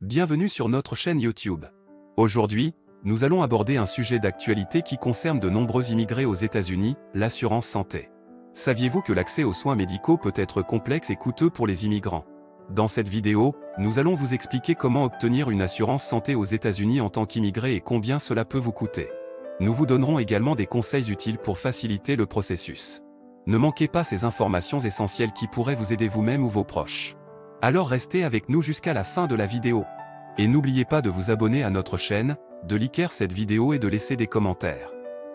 Bienvenue sur notre chaîne YouTube. Aujourd'hui, nous allons aborder un sujet d'actualité qui concerne de nombreux immigrés aux États-Unis, l'assurance santé. Saviez-vous que l'accès aux soins médicaux peut être complexe et coûteux pour les immigrants? Dans cette vidéo, nous allons vous expliquer comment obtenir une assurance santé aux États-Unis en tant qu'immigré et combien cela peut vous coûter. Nous vous donnerons également des conseils utiles pour faciliter le processus. Ne manquez pas ces informations essentielles qui pourraient vous aider vous-même ou vos proches. Alors restez avec nous jusqu'à la fin de la vidéo. Et n'oubliez pas de vous abonner à notre chaîne, de liker cette vidéo et de laisser des commentaires.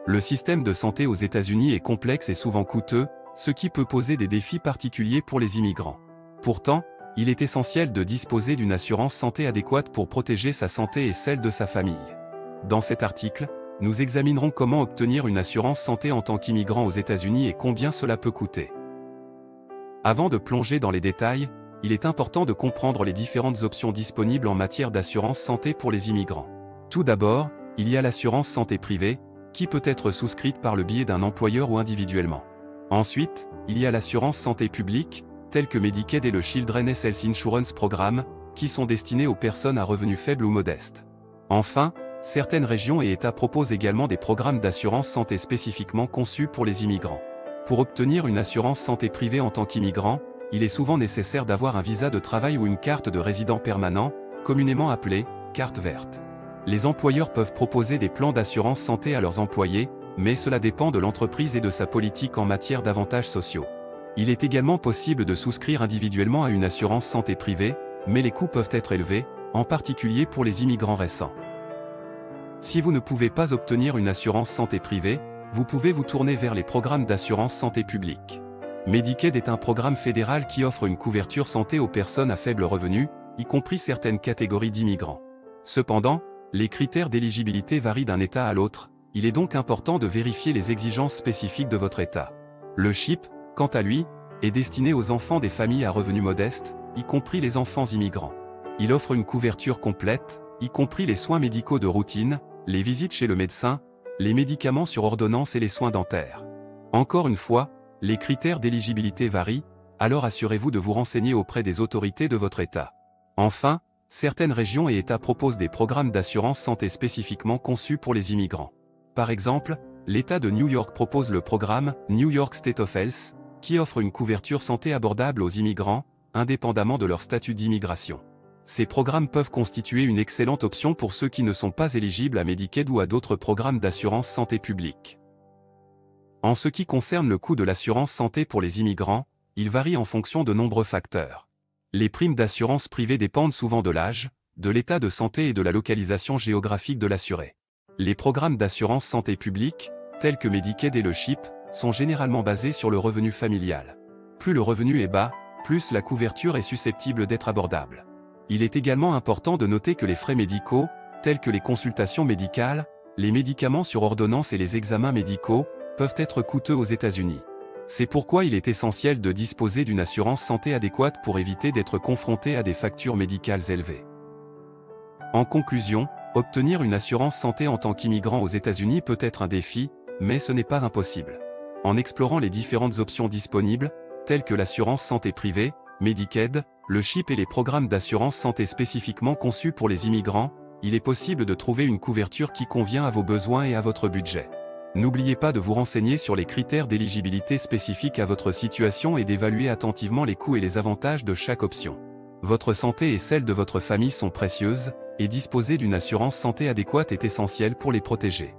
Le système de santé aux États-Unis est complexe et souvent coûteux, ce qui peut poser des défis particuliers pour les immigrants. Pourtant, il est essentiel de disposer d'une assurance santé adéquate pour protéger sa santé et celle de sa famille. Dans cet article, nous examinerons comment obtenir une assurance santé en tant qu'immigrant aux États-Unis et combien cela peut coûter. Avant de plonger dans les détails, il est important de comprendre les différentes options disponibles en matière d'assurance santé pour les immigrants. Tout d'abord, il y a l'assurance santé privée, qui peut être souscrite par le biais d'un employeur ou individuellement. Ensuite, il y a l'assurance santé publique, telle que Medicaid et le Children's Health Insurance Program, qui sont destinés aux personnes à revenus faibles ou modestes. Enfin, certaines régions et États proposent également des programmes d'assurance santé spécifiquement conçus pour les immigrants. Pour obtenir une assurance santé privée en tant qu'immigrant, il est souvent nécessaire d'avoir un visa de travail ou une carte de résident permanent, communément appelée carte verte. Les employeurs peuvent proposer des plans d'assurance santé à leurs employés, mais cela dépend de l'entreprise et de sa politique en matière d'avantages sociaux. Il est également possible de souscrire individuellement à une assurance santé privée, mais les coûts peuvent être élevés, en particulier pour les immigrants récents. Si vous ne pouvez pas obtenir une assurance santé privée, vous pouvez vous tourner vers les programmes d'assurance santé publique. Medicaid est un programme fédéral qui offre une couverture santé aux personnes à faible revenu, y compris certaines catégories d'immigrants. Cependant, les critères d'éligibilité varient d'un État à l'autre, il est donc important de vérifier les exigences spécifiques de votre État. Le CHIP, quant à lui, est destiné aux enfants des familles à revenus modestes, y compris les enfants immigrants. Il offre une couverture complète, y compris les soins médicaux de routine, les visites chez le médecin, les médicaments sur ordonnance et les soins dentaires. Encore une fois, les critères d'éligibilité varient, alors assurez-vous de vous renseigner auprès des autorités de votre État. Enfin, certaines régions et États proposent des programmes d'assurance santé spécifiquement conçus pour les immigrants. Par exemple, l'État de New York propose le programme New York State of Health, qui offre une couverture santé abordable aux immigrants, indépendamment de leur statut d'immigration. Ces programmes peuvent constituer une excellente option pour ceux qui ne sont pas éligibles à Medicaid ou à d'autres programmes d'assurance santé publique. En ce qui concerne le coût de l'assurance santé pour les immigrants, il varie en fonction de nombreux facteurs. Les primes d'assurance privée dépendent souvent de l'âge, de l'état de santé et de la localisation géographique de l'assuré. Les programmes d'assurance santé publique, tels que Medicaid et le CHIP, sont généralement basés sur le revenu familial. Plus le revenu est bas, plus la couverture est susceptible d'être abordable. Il est également important de noter que les frais médicaux, tels que les consultations médicales, les médicaments sur ordonnance et les examens médicaux, peuvent être coûteux aux États-Unis. C'est pourquoi il est essentiel de disposer d'une assurance santé adéquate pour éviter d'être confronté à des factures médicales élevées. En conclusion, obtenir une assurance santé en tant qu'immigrant aux États-Unis peut être un défi, mais ce n'est pas impossible. En explorant les différentes options disponibles, telles que l'assurance santé privée, Medicaid, le CHIP et les programmes d'assurance santé spécifiquement conçus pour les immigrants, il est possible de trouver une couverture qui convient à vos besoins et à votre budget. N'oubliez pas de vous renseigner sur les critères d'éligibilité spécifiques à votre situation et d'évaluer attentivement les coûts et les avantages de chaque option. Votre santé et celle de votre famille sont précieuses, et disposer d'une assurance santé adéquate est essentiel pour les protéger.